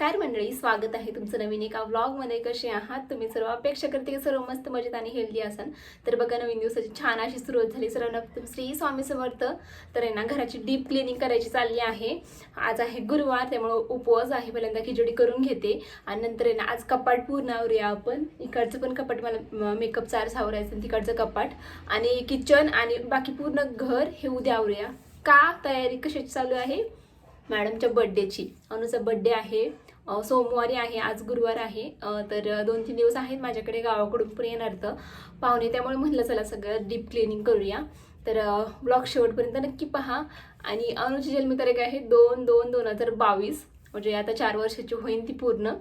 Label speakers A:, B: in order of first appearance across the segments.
A: नमस्कार मंडळी, स्वागत आहे तुमचं नवीन एका व्लॉगमध्ये. कसे आहात तुम्ही सर्व? अपेक्षा करते की सर्व मस्त मजेत आणि हेल्दी असाल. तर बघा, नवीन दिवसाची छान अशी सुरुवात झाली. सर्वांना श्री स्वामी समर्थ. तर आहे ना, घराची डीप क्लिनिंग करायची चालली आहे. आज आहे गुरुवार, त्यामुळे उपवास आहे. पहिल्यांदा खिचडी करून घेते आणि नंतर आहे ना, आज कपाट पूर्ण आवरूया आपण. इकडचं पण कपाट, मला मेकअपचा आरसा आवरायचं, तिकडचं कपाट आणि किचन आणि बाकी पूर्ण घर हे उद्या आवरूया. का तयारी कशाची चालू आहे? मॅडमच्या बड्डेची. अनुचा बड्डे आहे, सोमवारी आहे, आज गुरुवार आहे. तर 2-3 दिवस आहेत माझ्याकडे, गावाकडून पण येणार तर पाहुणे, त्यामुळे म्हटलं चला सगळं डीप क्लिनिंग करूया. तर ब्लॉग शेवटपर्यंत नक्की पहा. आणि अनुची जन्मतारीख आहे 2/2/2022, म्हणजे आता 4 वर्षाची होईल ती पूर्ण.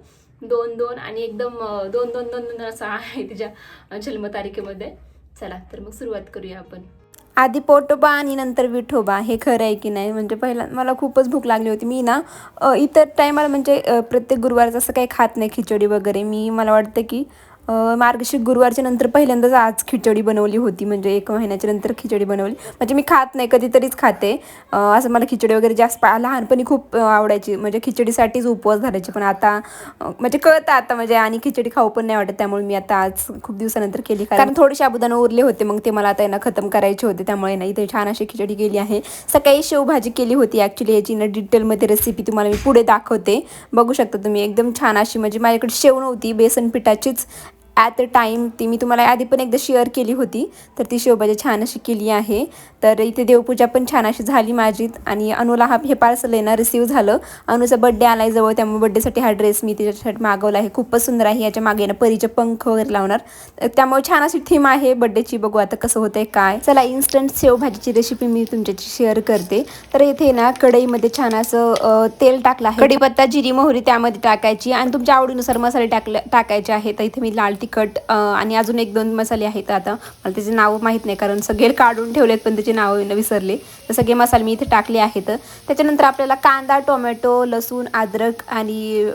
A: 2-2 आणि एकदम 2-2-2-2 असं आहे तिच्या जन्मतारखेमध्ये. चला तर मग सुरुवात करूया आपण.
B: आधी पोटोबा आणि नंतर विठोबा, हे खरं आहे की नाही? म्हणजे पहिला मला खूपच भूक लागली होती. मी ना इतर टायमाला म्हणजे प्रत्येक गुरुवारचं असं काही खात नाही खिचडी वगैरे. मला वाटतं की मार्गशीर्ष गुरुवारच्या नंतर पहिल्यांदाच आज खिचडी बनवली होती, म्हणजे 1 महिन्याच्या नंतर खिचडी बनवली. म्हणजे मी खात नाही, कधीतरीच खाते. असं मला खिचडी वगैरे जास्त लहानपणी खूप आवडायची, म्हणजे खिचडीसाठीच उपवास धरायचे. पण आता म्हणजे कळतं आता म्हणजे, आणि खिचडी खाऊ पण नाही वाटत. त्यामुळे मी आता आज खूप दिवसानंतर केली, कारण थोडे साबुदाणे उरले होते, मग ते मला आता यांना खतम करायचे होते. त्यामुळे ना इथे छान अशी खिचडी केली आहे. सकाळी शेवभाजी केली होती. ॲक्च्युली याची ना डिटेलमध्ये रेसिपी तुम्हाला मी पुढे दाखवते. बघू शकता तुम्ही, एकदम छान अशी. म्हणजे माझ्याकडे शेव नव्हती, बेसन पिठाचीच ॲट अ टाईम ती मी तुम्हाला आधी पण एकदा शेअर केली होती. तर ती शेवभाजी छान अशी केली आहे. तर इथे देवपूजा पण छान अशी झाली माझी. आणि अनुला हे पार्सल आहे ना रिसीव झालं. अनुचा बड्डे आला आहे जवळ, त्यामुळे बड्डेसाठी हा ड्रेस मी तिच्यासाठी मागवला आहे. खूपच सुंदर आहे. याच्या मागे ना परीचे पंख वगैरे लावणार, त्यामुळे छान अशी थीम आहे बड्डेची. बघू आता कसं होतंय काय. चला, इन्स्टंट शेवभाजीची रेसिपी मी तुमच्याशी शेअर करते. तर इथे ना कढईमध्ये छान असं तेल टाकलं आहे. कढीपत्ता, जिरी, मोहरी त्यामध्ये टाकायची आणि तुमच्या आवडीनुसार मसाले टाकायचे आहेत. तर इथे मी लाल तिखट आणि अजून 1-2 मसाले आहेत. आता मला त्याचे नाव माहीत नाही, कारण सगळे काढून ठेवलेत, पण त्याचे नाव विसरले. तर सगळे मसाले मी इथे टाकले आहेत. त्याच्यानंतर आपल्याला कांदा, टोमॅटो, लसूण, अद्रक आणि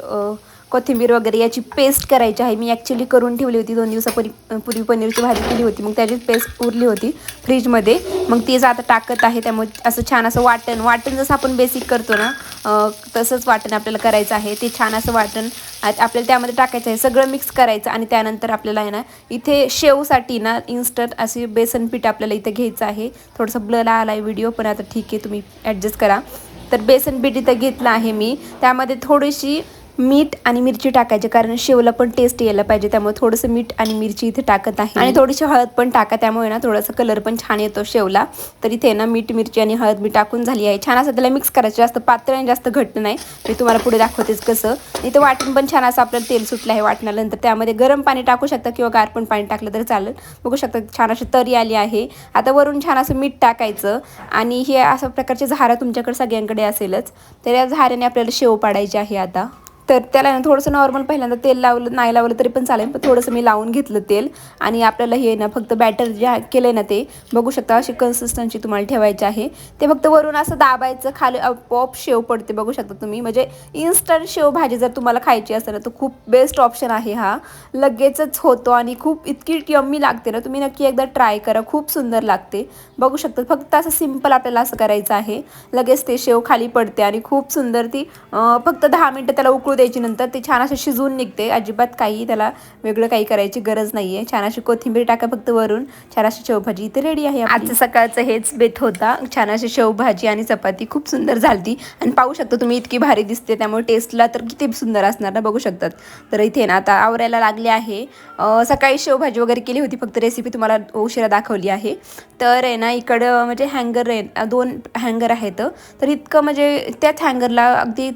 B: कोथिंबीर वगैरे याची पेस्ट करायची आहे. मी ॲक्च्युली करून ठेवली होती 2 दिवसापूर्वी पनीरची भाजी केली होती, मग त्याची पेस्ट उरली होती फ्रीजमध्ये. मग तीच आता टाकत आहे. त्यामुळे असं छान असं वाटण जसं आपण बेसिक करतो ना, तसंच वाटण आपल्याला करायचं आहे. ते छान असं वाटण आपल्याला त्यामध्ये टाकायचं आहे. सगळं मिक्स करायचं आणि त्यानंतर आपल्याला आहे ना, इथे शेवसाठी ना इन्स्टंट असे बेसन पीठ आपल्याला इथे घ्यायचं आहे. थोडंसं ब्लर आला आहे व्हिडिओ, पण आता ठीक आहे, तुम्ही ॲडजस्ट करा. तर बेसन पीठ इथं घेतलं आहे मी. त्यामध्ये थोडीशी मीठ आणि मिरची टाकायची, कारण शेवला पण टेस्ट यायला पाहिजे. त्यामुळे थोडंसं मीठ आणि मिरची इथे टाकत आहे. आणि थोडीशी हळद पण टाका, त्यामुळे ना थोडासा कलर पण छान येतो शेवला. तर इथे ना मीठ, मिरची आणि हळद मी टाकून झाली आहे. छान असं त्याला मिक्स करायचं, जास्त पातळ आणि जास्त घट्ट नाही. मी तुम्हाला पुढे दाखवतेच कसं. इथं वाटण पण छान असं आपल्याला तेल सुटलं आहे वाटणानंतर. त्यामध्ये गरम पाणी टाकू शकता किंवा गार पण पाणी टाकलं तरी चालेल. बघू शकता छान अशी तरी आली आहे. आता वरून छान असं मीठ टाकायचं आणि हे अशा प्रकारचे झारा तुमच्याकडे सगळ्यांकडे असेलच. तर या झाऱ्याने आपल्याला शेव पाडायची आहे आता. तर त्याला ना थोडंसं नॉर्मल पहिल्यांदा तेल नाही लावलं तरी पण चालेल, पण थोडंसं मी लावून घेतलं तेल. आणि आपल्याला हे ना फक्त बॅटर जे केलं आहे ना, ते बघू शकता अशी कन्सिस्टन्सी तुम्हाला ठेवायची आहे. ते फक्त वरून असं दाबायचं, खाली आपोआप शेव पडते. बघू शकता तुम्ही. म्हणजे इन्स्टंट शेवभाजी जर तुम्हाला खायची असेल ना, तर खूप बेस्ट ऑप्शन आहे हा. लगेचच होतो आणि खूप इतकी यम्मी लागते ना, तुम्ही नक्की एकदा ट्राय करा, खूप सुंदर लागते. बघू शकता, फक्त असं सिम्पल आपल्याला असं करायचं आहे. लगेच ते शेव खाली पडते आणि खूप सुंदर ती फक्त 10 मिनटं त्याला उकळू द्यायची. नंतर ते छान असं शिजून निघते. अजिबात काही त्याला वेगळं काही करायची गरज नाही आहे. छान अशी कोथिंबीर टाका फक्त वरून. छान अशी शेवभाजी इथे रेडी आहे. आजचं सकाळचं हेच बेत होता. छान अशी शेवभाजी आणि चपाती खूप सुंदर झालती. आणि पाहू शकता तुम्ही, इतकी भारी दिसते, त्यामुळे टेस्टला तर किती सुंदर असणार ना, बघू शकतात. तर इथे ना आता आवरायला लागले आहे. सकाळी शेवभाजी वगैरे केली होती, फक्त रेसिपी तुम्हाला उशिरा दाखवली आहे. तर आहे ना, इकडं म्हणजे हँगर आहे, 2 हँगर आहेत. तर इतकं म्हणजे त्याच हँगरला अगदी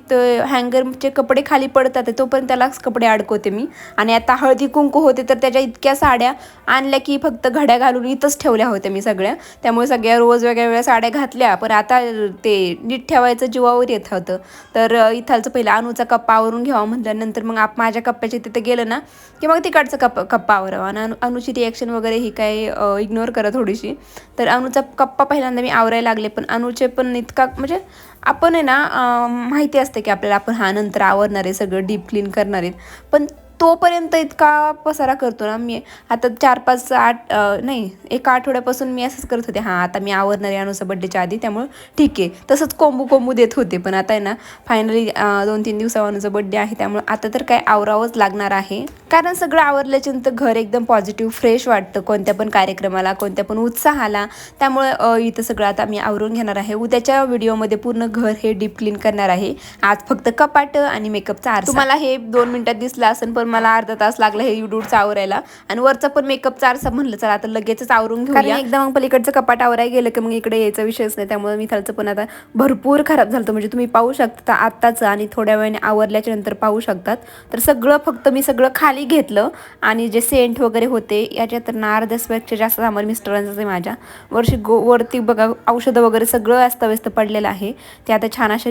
B: हँगरचे कपडे खाली पडतात, तोपर्यंत त्यालाच कपडे अडकवते मी. आणि आता हळदी कुंकू होते, तर त्याच्या इतक्या साड्या आणल्या की फक्त घड्या घालून इथंच ठेवल्या होत्या मी सगळ्या. त्यामुळे सगळ्या रोज वेगळ्या साड्या घातल्या, पण आता ते नीट ठेवायचं जीवावर येत होतं. तर इथालचं पहिलं अनुचा कप्पा आवरून घ्यावा म्हटल्यानंतर मग माझ्या कप्प्याच्या तिथे गेलं ना की मग तिकडचं कप्पा आवरावा. आणि अनुची रिॲक्शन वगैरे ही काही इग्नोर करा थोडीशी. तर अनुचा कप्पा पहिल्यांदा मी आवरायला लागले, पण अनुचे पण इतका म्हणजे आपण आहे ना माहिती असते की आपल्याला आपण नंतर आवरणार आहे, सगळं डीप क्लीन करणार आहेत, पण तोपर्यंत इतका पसारा करतो ना मी. आता 4-5-8 नाही, एका आठवड्यापासून मी असंच करत होते. हां, आता मी आवरणार आहे अनुचा बड्डेच्या आधी, त्यामुळं ठीक आहे. तसंच कोंबू देत होते. पण आता आहे ना फायनली 2-3 दिवसावर अनुचा बड्डे आहे, त्यामुळे आता तर काय आवरावंच लागणार आहे. कारण सगळं आवरल्याच्यानंतर घर एकदम पॉझिटिव्ह फ्रेश वाटतं कोणत्या पण कार्यक्रमाला, कोणत्या पण उत्साहाला. त्यामुळे इथं सगळं आता मी आवरून घेणार आहे. उद्याच्या व्हिडिओमध्ये पूर्ण घर हे डीप क्लीन करणार आहे. आज फक्त कपाट आणि मेकअपचा आरसा. तुम्हाला हे 2 मिनिटात दिसलं असेल, पण मला अर्धा तास लागला हे युडूडचं आवरायला. आणि वरचा पण मेकअपचा आरसा म्हणलं चला आता लगेचच आवरून घेऊया. कारण एकदा मग पलीकडचं कपाट आवरायला गेलं की मग इकडे यायचा विषयच नाही. त्यामुळे मी खालचं पण आता भरपूर खराब झालं. म्हणजे तुम्ही पाहू शकता आत्ताच आणि थोड्या वेळाने आवरल्याच्या नंतर पाहू शकतात. तर सगळं फक्त मी सगळं खाली घेतलं आणि जे सेंट वगैरे होते याच्यात तर अर्ध्यापेक्षा जास्त सामान मिस्टरांचं आहे माझ्या. वरती बघा औषधं वगैरे सगळं अस्ताव्यस्त पडलेलं आहे. ते आता छान अशा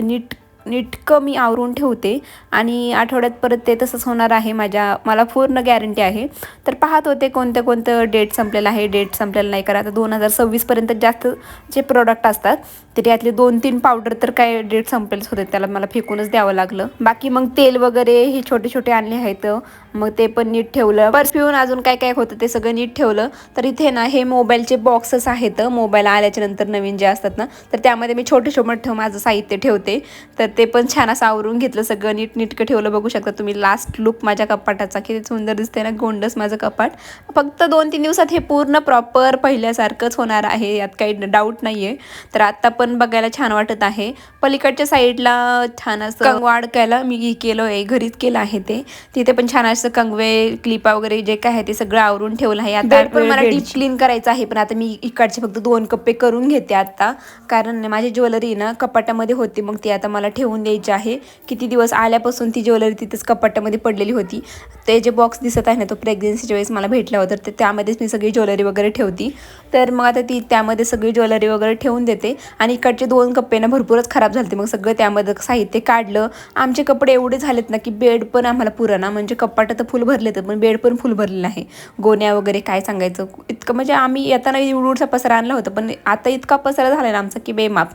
B: नीटकं मी आवरून ठेवते आणि आठवड्यात परत ते तसंच होणार आहे. मला पूर्ण गॅरंटी आहे. तर पाहत होते कोणतं डेट संपलेलं आहे, डेट संपलेलं नाही. करा आता 2026 पर्यंत जास्त जे प्रोडक्ट असतात तर यातले 2-3 पावडर तर काय डेट संपलेच होते, त्याला मला फेकूनच द्यावं लागलं. बाकी मग तेल वगैरे हे छोटे आणले आहेत, मग ते पण नीट ठेवलं. परफ्यूम अजून काय होतं ते सगळं नीट ठेवलं. तर इथे ना हे मोबाईलचे बॉक्सेस आहेत, मोबाईल आल्याच्या नंतर नवीन जे असतात ना, तर त्यामध्ये मी छोटे माझं साहित्य ठेवते. तर ते पण छान असं आवरून घेतलं, सगळं नीटकं ठेवलं. बघू शकता तुम्ही लास्ट लुक माझ्या कपाटाचा, किती सुंदर दिसते ना, गोंडस माझं कपाट. फक्त 2-3 दिवसात हे पूर्ण प्रॉपर पहिल्यासारखंच होणार आहे, यात काही डाऊट नाही आहे. तर आत्ता पण बघायला छान वाटत आहे. पलीकडच्या साईडला छान असं कंगवा अडकायला मी केलं आहे, घरीच केलं आहे ते. तिथे पण छान असं कंगवे क्लिपा वगैरे जे काय आहे ते सगळं आवरून ठेवलं आहे. आता पण मला डीप क्लीन करायचं आहे, पण आता मी इकडचे फक्त 2 कप्पे करून घेते आता. कारण माझी ज्वेलरी ना कपाटामध्ये होती, मग ती आता मला ठेवून द्यायची आहे. किती दिवस आल्यापासून ती ज्वेलरी तिथेच कपाटामध्ये पडलेली होती. ते जे बॉक्स दिसत आहे ना, तो प्रेग्नेन्सीच्या वेळेस मला भेटला होता, तर त्यामध्येच मी सगळी ज्वेलरी वगैरे ठेवती. तर मग आता त्यामध्ये सगळी ज्वेलरी वगैरे ठेवून देते. आणि इकडचे 2 कप्पे ना भरपूरच खराब झाले. मग सगळं त्यामध्ये साहित्य काढलं. आमचे कपडे एवढे झालेत ना की बेड पण आम्हाला पुराणा, म्हणजे कपाट तर फुल भरले तर पण बेड पण फुल भरलेलं आहे. गोण्या वगैरे काय सांगायचं, इतकं म्हणजे आम्ही येताना एवढा पसारा आणला होता, पण आता इतका पसारा झाला ना आमचा की बेमाप.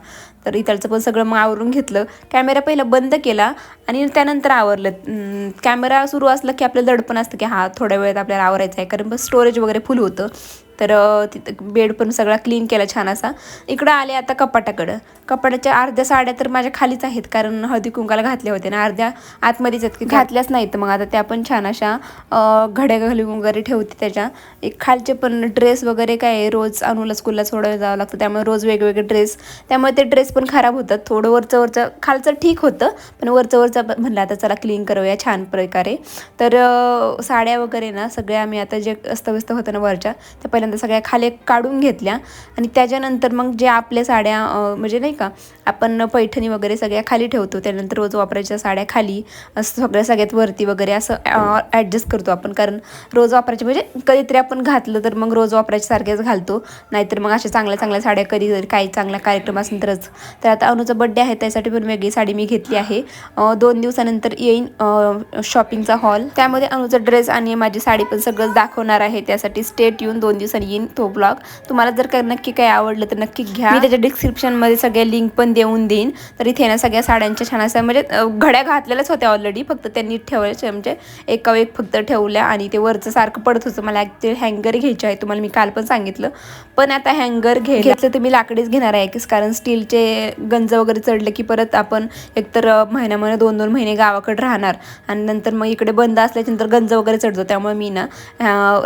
B: तर इथलचं पण सगळं मग आवरून घेतलं. कॅमेरा पहिला बंद केला आणि त्यानंतर आवरलं. कॅमेरा सुरू असला की आपल्याला दडपण असतं की हा थोड्या वेळात आपल्याला आवरायचं आहे, कारण बस स्टोरेज वगैरे फुल होतं. तर तिथं बेड पण सगळा क्लीन केला छान असा. इकडं आले आता कपाटाच्या अर्ध्या साड्या तर माझ्या खालीच आहेत, कारण हळदी कुंकाला घातल्या होत्या ना, अर्ध्या आतमध्येच आहेत की घातल्याच नाहीत. तर मग आता त्या पण छान अशा घड्या घालून वगैरे ठेवते. त्याच्या एक खालचे पण ड्रेस वगैरे काय रोज अनुला स्कूलला सोडायला जावं लागतं, त्यामुळे रोज वेगवेगळे ड्रेस, त्यामुळे ते ड्रेस पण खराब होतात. थोडं वरचं खालचं ठीक होतं, पण वरचं म्हणलं आता चला क्लीन करूया छान प्रकारे. तर साड्या वगैरे ना सगळ्या आम्ही आता जे अस्तव्यस्त होतं ना वरच्या, त्या पहिल्यांदा सगळ्या खाली काढून घेतल्या. आणि त्याच्यानंतर मग जे आपल्या साड्या म्हणजे नाही का आपण पैठणी वगैरे सगळ्या खाली ठेवतो, त्यानंतर रोज वापरायच्या साड्या खाली, असं सगळ्यात वरती वगैरे असं ॲडजस्ट करतो आपण. कारण रोज वापरायचे म्हणजे कधीतरी आपण घातलं तर मग रोज वापरायच्या सारख्याच घालतो, नाहीतर मग अशा चांगल्या साड्या कधीतरी काही चांगला कार्यक्रम असेल तरच. तर आता अनुचा बड्डे आहे, त्यासाठी पण वेगळी साडी मी घेतली आहे. 2 दिवसानंतर येईन शॉपिंगचा हॉल, त्यामध्ये अनुचा ड्रेस आणि माझी साडी पण सगळं दाखवणार आहे. त्यासाठी स्टेट येऊन 2 दिवसांनी येईन तो ब्लॉग. तुम्हाला जर नक्की काही आवडलं तर नक्की घ्या, मी त्याच्या डिस्क्रिप्शनमध्ये सगळ्या लिंक पण देऊन देईन. तर इथे ना सगळ्या साड्यांच्या छान अशा म्हणजे घड्या घातलेल्याच होत्या ऑलरेडी, फक्त त्यांनी ठेवायचे म्हणजे एका एक फक्त ठेवल्या. आणि ते वरचं सारखं पडत होतं. मला ॲक्च्युली हँगर घ्यायचे आहे, तुम्हाला मी काल पण सांगितलं, पण आता हँगर घेतलं तर मी लाकडीच घेणार आहे, कारण स्टीलचे गंज वगैरे चढले की परत आपण एकतर महिन्यामध्ये 2-2 महिने गावाकडे राहणार आणि नंतर मग इकडे बंद असल्याच्यानंतर गंज वगैरे चढतो. त्यामुळे मी ना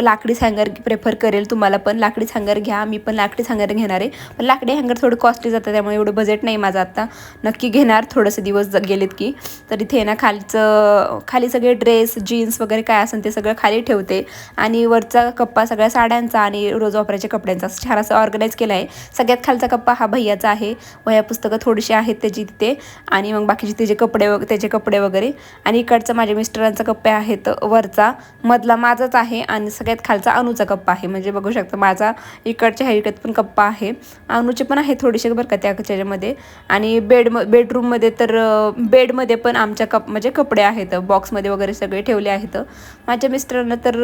B: लाकडीच हँगर प्रेफर करेल. तुम्हाला पण लाकडीच हँगर घ्या, मी पण लाकडीच हँगर घेणार आहे. पण लाकडी हँगर थोडं कॉस्टली जातं, त्यामुळे एवढं बजेट नाही माझं आता. नक्की घेणार थोडंसं दिवस गेलेत की. तर इथे ना खाली सगळे ड्रेस जीन्स वगैरे काय असेल ते सगळं खाली ठेवते. आणि वरचा कप्पा सगळ्या साड्यांचा आणि रोज वापरायच्या कपड्यांचा छान असं ऑर्गनाईज केला आहे. सगळ्यात खालचा कप्पा हा भैयाचा आहे, वह्या पुस्तकं थोडीशी आहेत त्याची तिथे, आणि मग बाकीचे त्याचे कपडे वगैरे. आणि इकडचा माझ्या मिस्टरांचा कप्पा आहे, तर वरचा मधला माझाच आहे आणि सगळ्यात खालचा अनुचा कप्पा आहे. म्हणजे बघू शकता माझा इकडच्या ह्याच्यात पण कप्पा आहे, अनुचे पण आहे थोडेसे बरं का त्याच्यामध्ये. आणि बेडरूममध्ये तर बेडमध्ये पण आमच्या म्हणजे कपडे आहेत, बॉक्समध्ये वगैरे सगळे ठेवले आहेत. माझ्या मिस्टरांना तर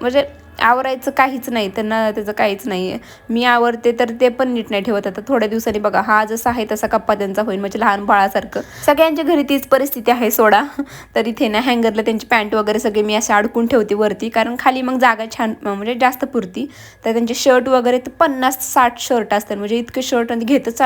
B: म्हणजे आवरायचं काहीच नाही, त्यांना त्याचं काहीच नाही आहे. मी आवरते तर ते पण नीट नाही ठेवत. आता थोड्या दिवसांनी बघा हा जसा आहे तसा कप्पा त्यांचा होईल, म्हणजे लहान बाळासारखं. सगळ्यांच्या घरी तीच परिस्थिती आहे सोडा. तर इथे ना हँगरला त्यांची पॅन्ट वगैरे सगळे मी असे अडकून ठेवते वरती, कारण खाली मग जागा छान म्हणजे जास्त पुरती. तर त्यांचे शर्ट वगैरे तर 50-60 शर्ट असतात, म्हणजे इतके शर्ट आणि घेतच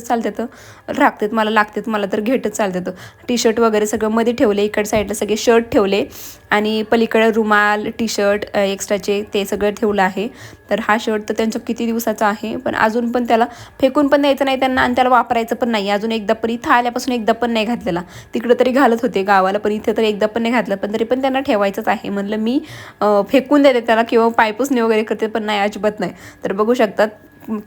B: चालतात राखतात मला, लागतात मला तर घेतच चालतात. टी शर्ट वगैरे सगळं मध्ये ठेवले, इकडे साईडला सगळे शर्ट ठेवले आणि पलीकडे रुमाल टी शर्ट एक्स्ट्राचे ते सगळं ठेवलं आहे. तर हा शर्ट तर त्यांचा किती दिवसाचा आहे, पण अजून पण त्याला फेकून पण द्यायचं नाही त्यांना आणि त्याला वापरायचं पण नाही. अजून एकदा पण इथं आल्यापासून एकदा पण नाही घातलेला. तिकडं तरी घालत होते गावाला, पण इथे तर एकदा पण नाही घातलं. पण तरी पण त्यांना ठेवायचंच आहे. म्हणलं मी फेकून देते त्याला किंवा पायपुसणे वगैरे करते, पण नाही, अजिबात नाही. तर बघू शकतात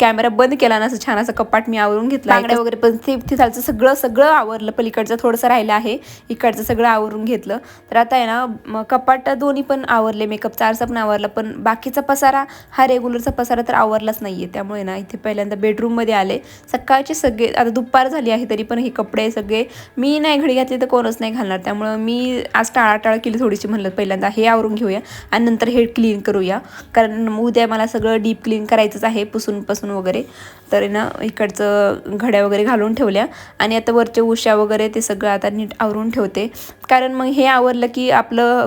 B: कॅमेरा बंद केला ना, असं छान असं कपाट मी आवरून घेतलं. बांगड्या वगैरे पण तिथालचं सगळं आवरलं. पलीकडचं थोडंसं राहिलं आहे, इकडचं सगळं आवरून घेतलं. तर आता आहे ना कपाट दोन्ही पण आवरले, मेकअपचा आरसा पण आवरला, पण बाकीचा पसारा हा रेग्युलरचा पसारा तर आवरलाच नाही आहे. त्यामुळे ना इथे पहिल्यांदा बेडरूममध्ये आले. सकाळचे सगळे, आता दुपार झाली आहे तरी पण हे कपडे सगळे मी नाही घडी घातली तर कोणच नाही घालणार. त्यामुळं मी आज टाळाटाळ केली थोडीशी. म्हणलं पहिल्यांदा हे आवरून घेऊया आणि नंतर हे क्लीन करूया, कारण उद्या मला सगळं डीप क्लीन करायचंच आहे, पुसून वगैरे. तर ना इकडचं घड्या वगैरे घालून ठेवल्या आणि आता वरचे उशा वगैरे ते सगळं आता नीट आवरून ठेवते, कारण मग हे आवरलं की आपलं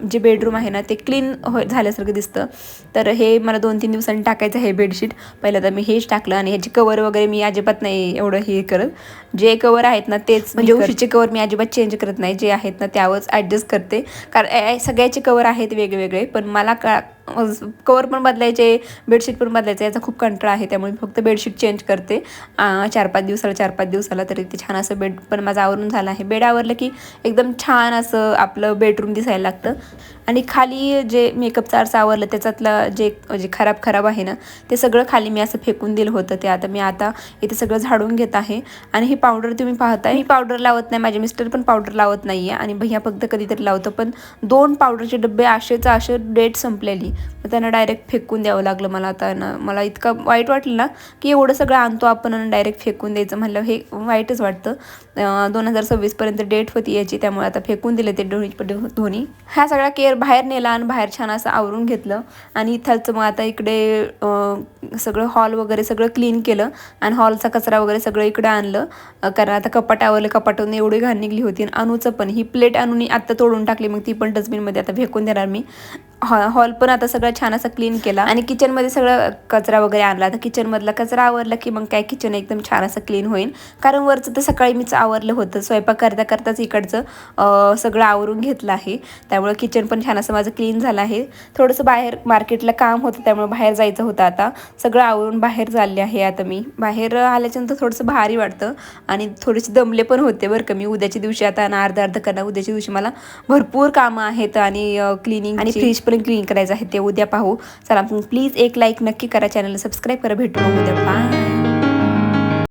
B: जे बेडरूम आहे ना ते क्लीन झाल्यासारखं दिसतं. तर हे मला 2-3 दिवसांनी टाकायचं आहे बेडशीट. पहिलं तर मी हेच टाकलं आणि ह्याची कवर वगैरे मी अजिबात नाही एवढं हे करत. जे कवर आहेत ना तेच, म्हणजे उशीचे कवर मी अजिबात चेंज करत नाही, जे आहेत ना त्यावरच ॲडजस्ट करते. कारण सगळ्याचे कवर आहेत वेगवेगळे, पण मला कवर पण बदलायचे, बेडशीट पण बदलायचे, याचा खूप कंटाळा आहे. त्यामुळे फक्त बेडशीट चेंज करते 4-5 दिवसाला. तरी ते छान असं बेड पण माझं आवरून झालं आहे. बेड आवरलं की एकदम छान असं आपलं बेडरूम दिसायला लागतं. आणि खाली जे मेकअपचं आरसा आवरलं त्याच्यातलं जे खराब आहे ना ते सगळं खाली मी असं फेकून दिलं होतं. ते आता मी इथे सगळं झाडून घेत आहे. आणि ही पावडर तुम्ही पाहताय, मी पावडर लावत नाही, माझे मिस्टर पण पावडर लावत नाही आहे आणि भैया फक्त कधीतरी लावतं. पण 2 पावडरचे डबे असे डेट संपलेली, मग त्यांना डायरेक्ट फेकून द्यावं लागलं मला. आता ना मला इतकं वाईट वाटलं ना की एवढं सगळं आणतो आपण आणि डायरेक्ट फेकून द्यायचं, म्हणलं हे वाईटच वाटतं. 2026 डेट होती याची, त्यामुळे आता फेकून दिले ते दोन्ही. ह्या सगळा केअर बाहेर नेला आणि बाहेर छान असं आवरून घेतलं. आणि इथलचं मग आता इकडे सगळं हॉल वगैरे सगळं क्लीन केलं आणि हॉलचा कचरा वगैरे सगळं इकडे आणलं, कारण आता कपाट आवरलं. कपाटातून एवढी घाण निघली होती. आणि अनुचं पण ही प्लेट आणून आत्ता तोडून टाकली, मग ती पण डस्टबिनमध्ये आता फेकून देणार मी. हॉल पण आता सगळं छान असं क्लीन केला आणि किचनमध्ये सगळं कचरा वगैरे आणला. तर किचनमधला कचरा आवरला की मग काय किचन एकदम छान असं क्लीन होईल, कारण वरचं तर सकाळी मीच आवरलं होतं. स्वयंपाक करताच इकडचं सगळं आवरून घेतलं आहे, त्यामुळे किचन पण छान असं माझं क्लीन झालं आहे. थोडंसं बाहेर मार्केटला काम होतं, त्यामुळे बाहेर जायचं होतं. आता सगळं आवरून बाहेर चालले आहे. आता मी बाहेर आल्याच्यानंतर थोडंसं भारी वाटतं आणि थोडेसे दमले पण होते बरं का मी. उद्याच्या दिवशी आता अर्ध करणार. उद्याच्या दिवशी मला भरपूर कामं आहेत आणि क्लिनिंग आणि फ्रीज पण क्लीन करायचं आहे, ते उद्या पाहू. चला प्लीज एक लाईक नक्की करा, चॅनलला सबस्क्राईब करा. भेटू उद्या. बाय.